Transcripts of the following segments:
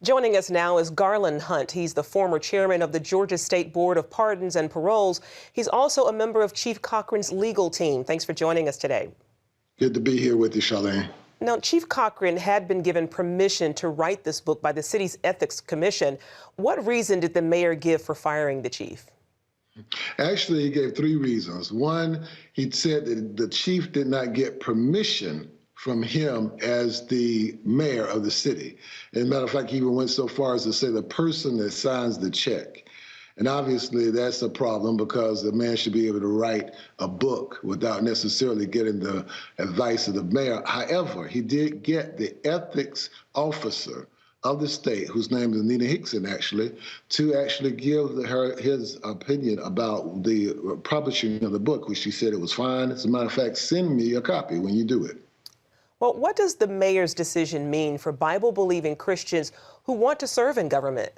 Joining us now is Garland Hunt. He's the former chairman of the Georgia State Board of Pardons and Paroles. He's also a member of Chief Cochran's legal team. Thanks for joining us today. Good to be here with you, Charlene. Now, Chief Cochran had been given permission to write this book by the city's Ethics Commission. What reason did the mayor give for firing the chief? Actually, he gave three reasons. One, he said that the chief did not get permission from him as the mayor of the city. As a matter of fact, he even went so far as to say the person that signs the check. And obviously that's a problem because the man should be able to write a book without necessarily getting the advice of the mayor. However, he did get the ethics officer of the state, whose name is Nina Hickson, to actually give his opinion about the publishing of the book, which she said it was fine. As a matter of fact, send me a copy when you do it. Well, what does the mayor's decision mean for Bible-believing Christians who want to serve in government?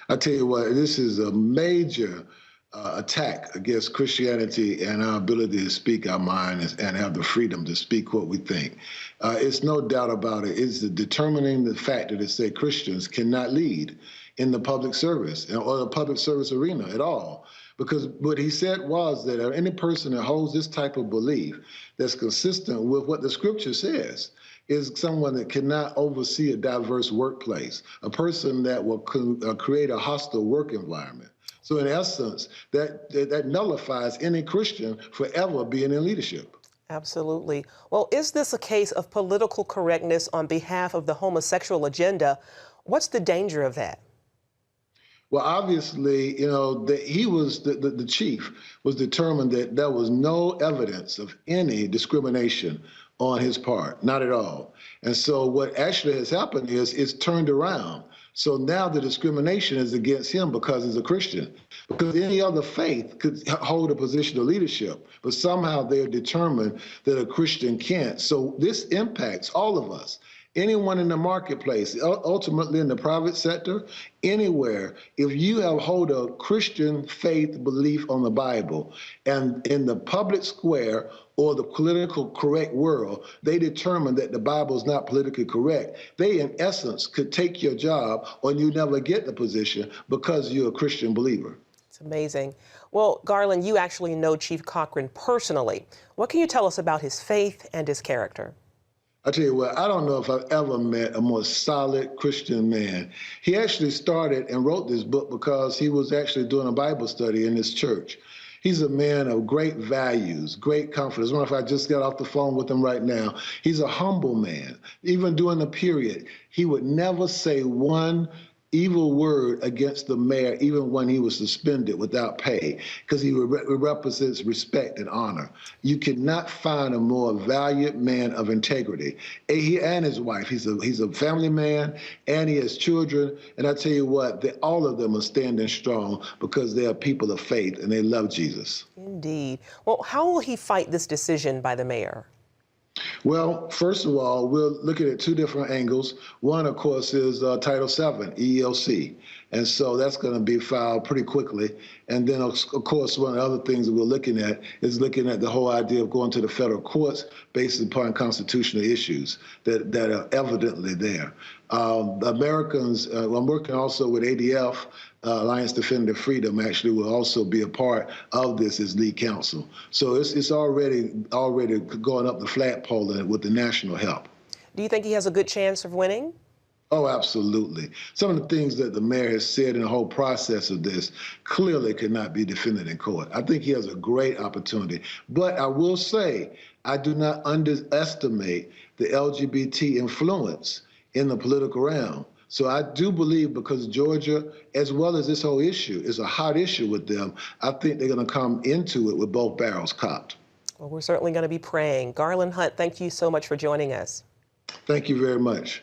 I tell you what, this is a major attack against Christianity and our ability to speak our minds and have the freedom to speak what we think. It's no doubt about it. It's determining the fact that it said Christians cannot lead in the public service or the public service arena at all. Because what he said was that any person that holds this type of belief that's consistent with what the scripture says is someone that cannot oversee a diverse workplace, a person that will create a hostile work environment. So in essence, that nullifies any Christian forever being in leadership. Absolutely. Well, is this a case of political correctness on behalf of the homosexual agenda? What's the danger of that? Well, obviously, you know, the chief was determined that there was no evidence of any discrimination on his part, not at all. And so what actually has happened is it's turned around. So now the discrimination is against him because he's a Christian. Because any other faith could hold a position of leadership, but somehow they're determined that a Christian can't. So this impacts all of us. Anyone in the marketplace, ultimately in the private sector, anywhere, if you hold a Christian faith belief on the Bible, and in the public square or the political correct world, they determine that the Bible is not politically correct, they in essence could take your job or you never get the position because you're a Christian believer. It's amazing. Well, Garland, you actually know Chief Cochran personally. What can you tell us about his faith and his character? I tell you what, I don't know if I've ever met a more solid Christian man. He actually started and wrote this book because he was actually doing a Bible study in his church. He's a man of great values, great confidence. As a matter of fact, I just got off the phone with him right now. He's a humble man. Even during the period, he would never say one evil word against the mayor, even when he was suspended without pay, because he represents respect and honor. You cannot find a more valiant man of integrity. He and his wife, he's a family man, and he has children. And I tell you what, all of them are standing strong because they are people of faith and they love Jesus. Indeed. Well, how will he fight this decision by the mayor? Well, first of all, we're looking at two different angles. One, of course, is Title VII, EEOC. And so that's going to be filed pretty quickly. And then, of course, one of the other things that we're looking at is looking at the whole idea of going to the federal courts based upon constitutional issues that are evidently there. Americans, I'm working also with ADF, Alliance Defending Freedom, actually will also be a part of this as lead counsel. So it's already going up the flagpole with the national help. Do you think he has a good chance of winning? Oh, absolutely. Some of the things that the mayor has said in the whole process of this clearly could not be defended in court. I think he has a great opportunity. But I will say, I do not underestimate the LGBT influence in the political realm. So I do believe, because Georgia, as well as this whole issue, is a hot issue with them, I think they're going to come into it with both barrels cocked. Well, we're certainly going to be praying. Garland Hunt, thank you so much for joining us. Thank you very much.